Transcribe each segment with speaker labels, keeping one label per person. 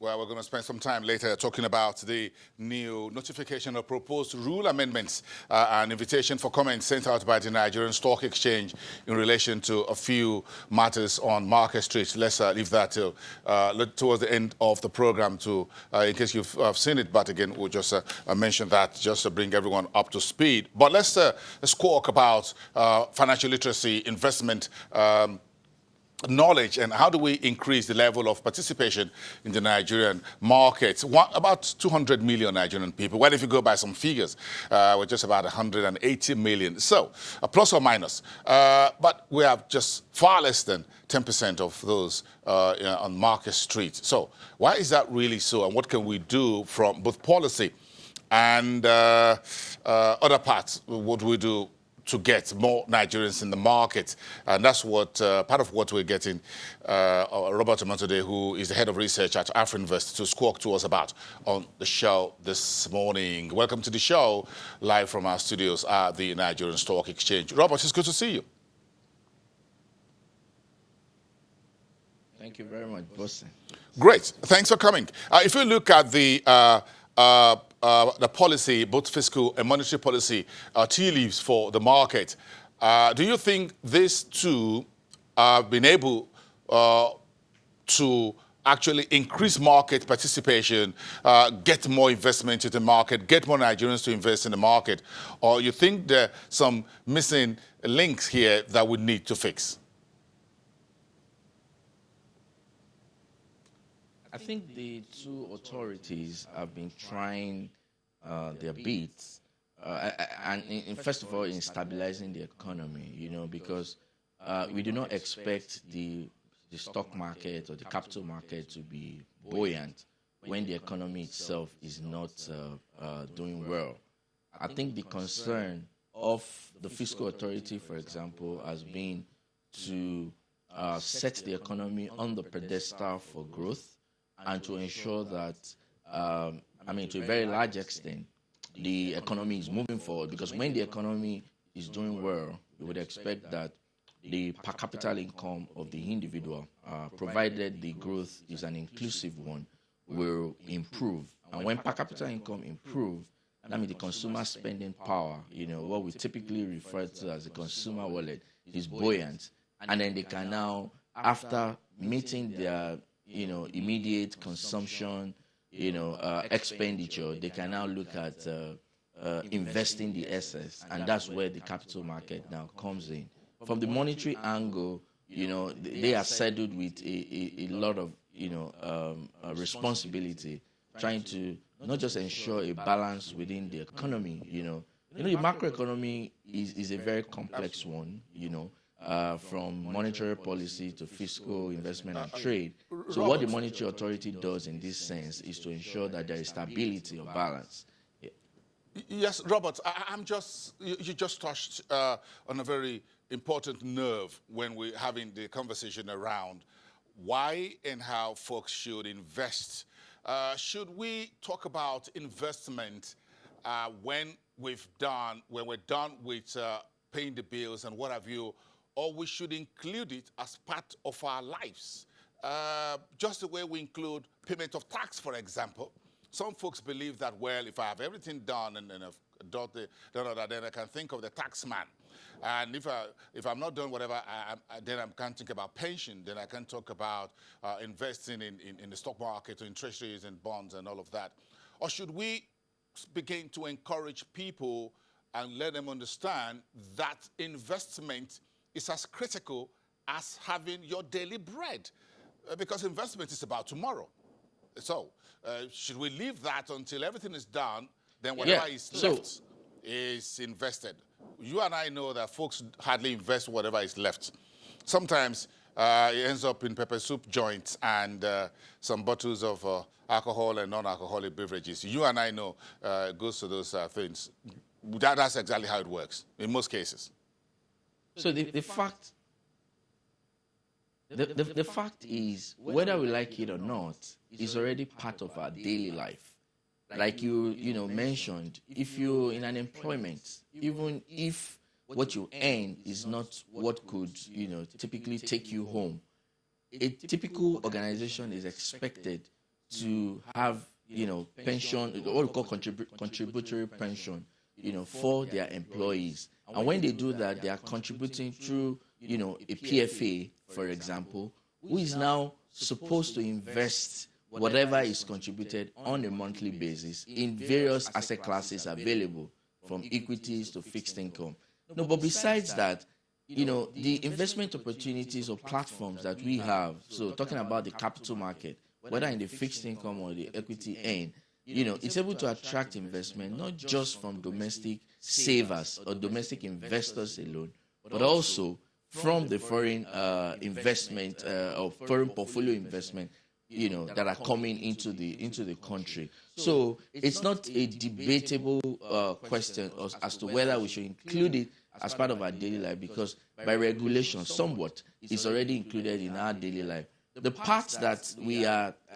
Speaker 1: Well, we're going to spend some time later talking about the new notification of proposed rule amendments and invitation for comments sent out by the Nigerian Stock Exchange in relation to a few matters on Market Street. Let's leave that till towards the end of the program in case you've seen it. But again, we'll just mention that just to bring everyone up to speed. But let's talk about financial literacy, investment, knowledge, and how do we increase the level of participation in the Nigerian markets. About 200 million Nigerian people. Well, if you go by some figures, we're just about 180 million. So, plus or minus. But we have just far less than 10% of those on Market Street. So, why is that really so? And what can we do from both policy and other parts? What do we do to get more Nigerians in the market? And that's what part of what we're getting Robert Oman today, who is the head of research at AfriInvest, to squawk to us about on the show this morning. Welcome to the show, live from our studios at the Nigerian Stock Exchange. Robert, it's good to see you.
Speaker 2: Thank you very much, Boston.
Speaker 1: Great. Thanks for coming. If you look at the policy, both fiscal and monetary policy, tea leaves for the market, do you think these two have been able to actually increase market participation, get more investment into the market, get more Nigerians to invest in the market? Or you think there are some missing links here that we need to fix?
Speaker 2: I think the two authorities have been trying their bits, and first of all, in stabilizing the economy, because we do not expect the stock market or the capital market to be buoyant when the economy itself is not doing well. I think the concern of the fiscal authority, for example, has been to set the economy on the pedestal for growth, and to ensure that, to a very large extent, the economy is moving forward. Because when the economy is doing well, you would expect that the per capita income of the individual, provided the growth is an inclusive one, will improve. And when per capita income improves, that means the consumer spending power, what we typically refer to as the consumer wallet, is buoyant. And then they can now, after meeting their immediate consumption, expenditure, they can now look at investing the excess, and that's where the capital market now comes in. From the monetary angle, they are saddled with a lot of, responsibility, trying to not just ensure a balance within the economy. The macroeconomy is a very complex one, from monetary policy to fiscal, investment, and trade. So what the monetary authority does in this sense is to ensure that there is stability or balance. Yeah.
Speaker 1: Yes, Robert, you just touched on a very important nerve when we're having the conversation around why and how folks should invest. Should we talk about investment when we're done with paying the bills and what have you, or we should include it as part of our lives? Just the way we include payment of tax, for example. Some folks believe that, well, if I have everything done and I've done that, then I can think of the tax man. And if I'm not doing whatever, then I can't think about pension. Then I can talk about investing in the stock market or in treasuries and bonds and all of that. Or should we begin to encourage people and let them understand that investment is as critical as having your daily bread, because investment is about tomorrow. So, should we leave that until everything is done, then whatever is left is invested? You and I know that folks hardly invest whatever is left. Sometimes it ends up in pepper soup joints and some bottles of alcohol and non-alcoholic beverages. You and I know it goes to those things. That's exactly how it works in most cases.
Speaker 2: So the fact is, whether we like it or not, is already part of our daily life. Like you mentioned, if you're in an employment, even if what you earn is not what could typically take you home, a typical organization is expected to have, pension, what we call contributory pension, for their employees. And when they do that, they are contributing through, a PFA, for example, who is now supposed to invest whatever is contributed on a monthly basis in various asset classes available, from equities to fixed income. No, but besides that, the investment opportunities or platforms that we have, so talking about the capital market, whether in the fixed income or the equity end, it's able to attract investment not just from domestic savers or domestic investors alone, but also from the foreign investment or foreign portfolio investment, that are coming into the country. So it's not a debatable question as to whether we should include it as part of our daily life, because by regulation, somewhat, it's already included in our daily life. The parts that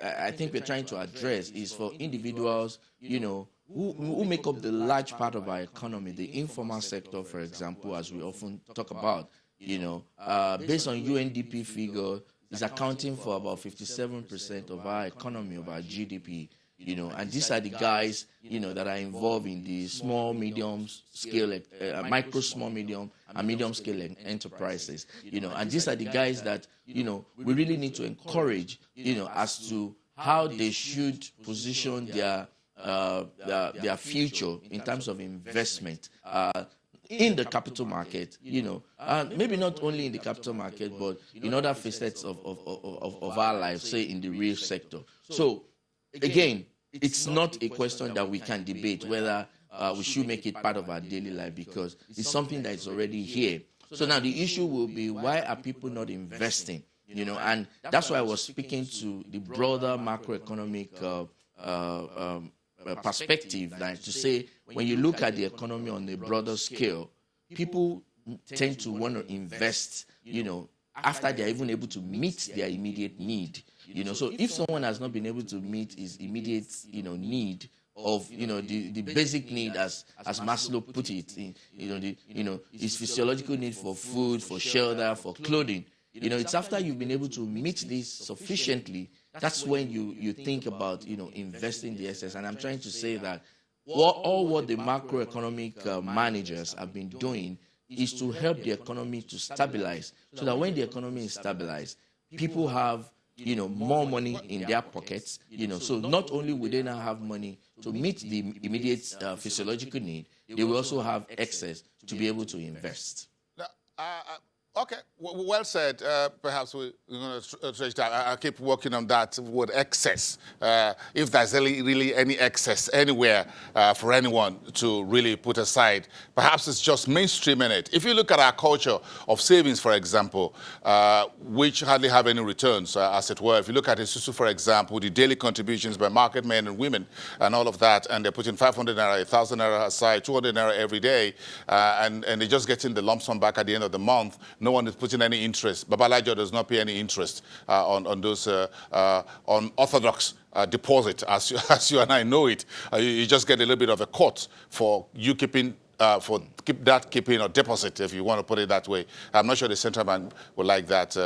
Speaker 2: I think we're trying to address is for individuals, who make up the large part of our economy, the informal sector, for example, as we often talk about, based on UNDP figure, is accounting for about 57% of our economy, of our GDP, and these are the guys, that are involved in the small, medium scale, micro, small, medium, and medium scale enterprises, and these are the guys that, we really need to encourage, as to how they should position their future in terms of investment, in the capital market, maybe not only in the capital market, but in other facets of our life, say in the real sector. So, again, it's not a question that we can debate whether we should make it part of our daily life, because it's something that is already here. So now the issue will be, why are people not investing? And that's why I was speaking to the broader macroeconomic perspective, that to say, when you look at the economy on a broader scale, people tend to want to invest, after they're even able to meet their immediate need. So if someone has not been able to meet his immediate, need of, the basic need, as Maslow put it, his physiological need for food, for shelter, for clothing, it's after you've been able to meet this sufficiently, that's when you think about, investing the excess. And I'm trying to say that what the macroeconomic managers have been doing is to help the economy to stabilize, so that when the economy is stabilized, people have, more money in their pockets, so not only will they now have money to meet the immediate physiological need, they will also have excess to be able to invest.
Speaker 1: Okay, well said. Perhaps we're going to stretch that. I'll keep working on that word excess. If there's really any excess anywhere for anyone to really put aside, perhaps it's just mainstreaming it. If you look at our culture of savings, for example, which hardly have any returns, as it were. If you look at Isusu, for example, the daily contributions by market men and women and all of that, and they're putting 500 naira, 1,000 naira aside, 200 naira every day, and they're just getting the lump sum back at the end of the month. No one is putting any interest. Babalajo does not pay any interest on those unorthodox deposit, as you and I know it. You just get a little bit of a cut for you keeping keeping or deposit, if you want to put it that way. I'm not sure the central bank would like that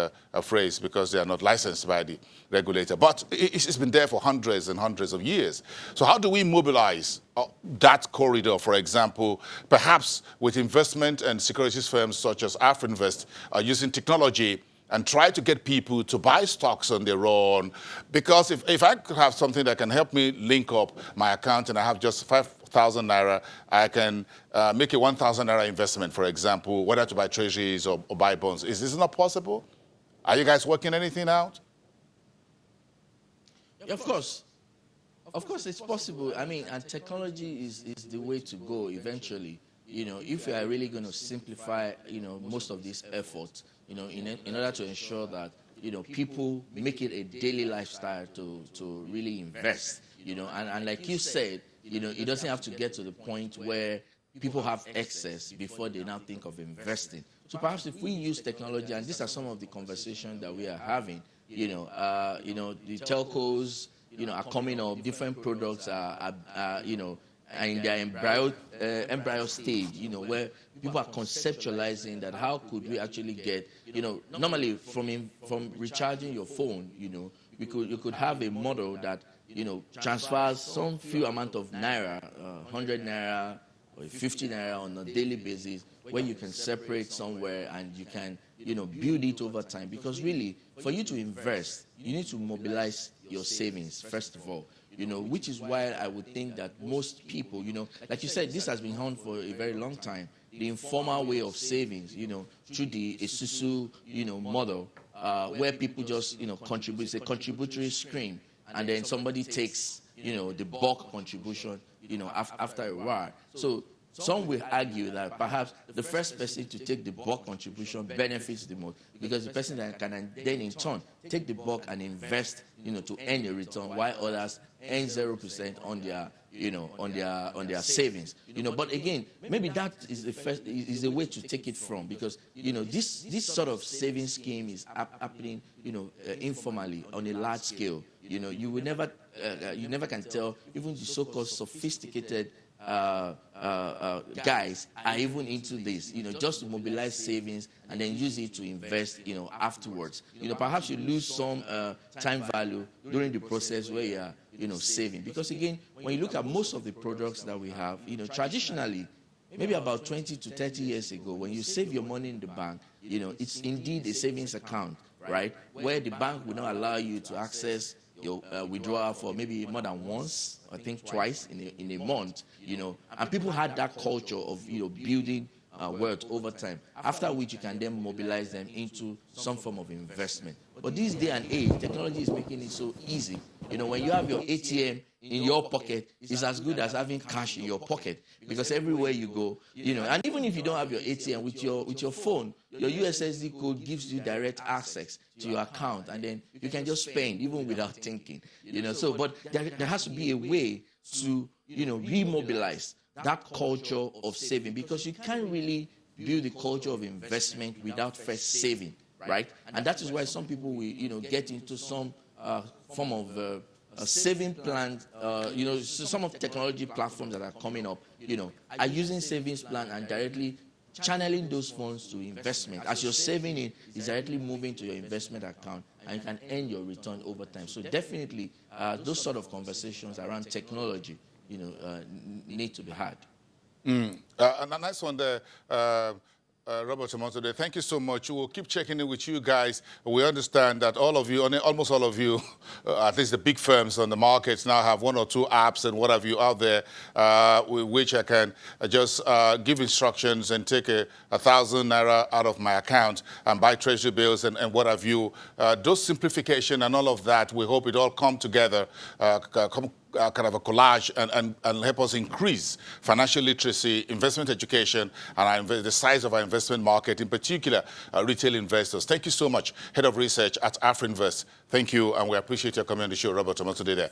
Speaker 1: phrase, because they are not licensed by the regulator. But it's been there for hundreds and hundreds of years. So how do we mobilize that corridor, for example, perhaps with investment and securities firms such as Afrinvest using technology, and try to get people to buy stocks on their own? Because if I could have something that can help me link up my account, and I have just 5,000 naira, I can make a 1,000 naira investment, for example, whether to buy treasuries or buy bonds. Is this not possible? Are you guys working anything out?
Speaker 2: Yeah, of course. Of course, it's possible. I mean, and technology is the way to go eventually. If we are really going to simplify, most of these efforts, in order to ensure that, people make it a daily lifestyle to really invest, and like you said, it doesn't have to get to the point where people have excess before they now think of investing. So perhaps if we use technology, and these are some of the conversations that we are having, the telcos, are coming up, different products are in their embryo stage, where people are conceptualizing that how could we actually get, normally from recharging your phone, you could have a model that, transfers some few amount of naira, 100 naira or 50 naira on a daily basis, where you can separate somewhere and you can, build it over time. Because really, for you to invest, you need to mobilize your savings, first of all. Which is why I would think that most people, like you said, this has been on for a very long time. The informal way of savings, through the Isusu, model, where people just, contribute. It's a contributory stream, and then somebody takes, the bulk contribution, after a while. So some will argue that perhaps the first person to take the bulk contribution benefits the most, because the person that can then in turn take the bulk and invest, to earn a return, while others earn 0% on their, on their savings. But again, maybe that is the way to take it from, because this sort of savings scheme is happening, informally on a large scale. You will never you never can tell. Even the so-called sophisticated guys are even into this, just to mobilize savings and then use it to invest, afterwards. Perhaps you lose some time value during the process where you are, saving. Because again, when you look at most of the products that we have, traditionally, maybe about 20 to 30 years ago, when you save your money in the bank, it's indeed a savings account, right? Where the bank will not allow you to access your withdrawal for maybe more than once, I think twice in a month, and people had that culture of, building wealth over time, after which you can then mobilize them into some form of investment. But this day and age, technology is making it so easy. When you have your ATM in your pocket, it's as good as having cash in your pocket, because everywhere you go, and even if you don't have your ATM, with your phone, your USSD code gives you direct access to your account, and then you can just spend even without thinking. But there has to be a way to, remobilize that culture of saving, because you can't really build the culture of investment without first saving, right? And that is why some people will, get into some form of a saving plan. Some of the technology platforms that are coming up, are using savings plan and directly channeling those funds to investment. As you're saving it, it's directly moving to your investment account, and you can earn your return over time. So definitely, those sort of conversations around technology, need to be had.
Speaker 1: And a nice one there. Robert Tomonto, thank you so much. We'll keep checking in with you guys. We understand that all of you, almost all of you, at least the big firms on the markets, now have one or two apps and what have you out there, with which I can just give instructions and take 1,000 naira out of my account and buy treasury bills and what have you. Those simplification and all of that, we hope it all come together, kind of a collage and help us increase financial literacy, investment education, and the size of our investment market, in particular, retail investors. Thank you so much, Head of Research at AfriInvest. Thank you, and we appreciate your coming on the show, Robert Tomonto, there.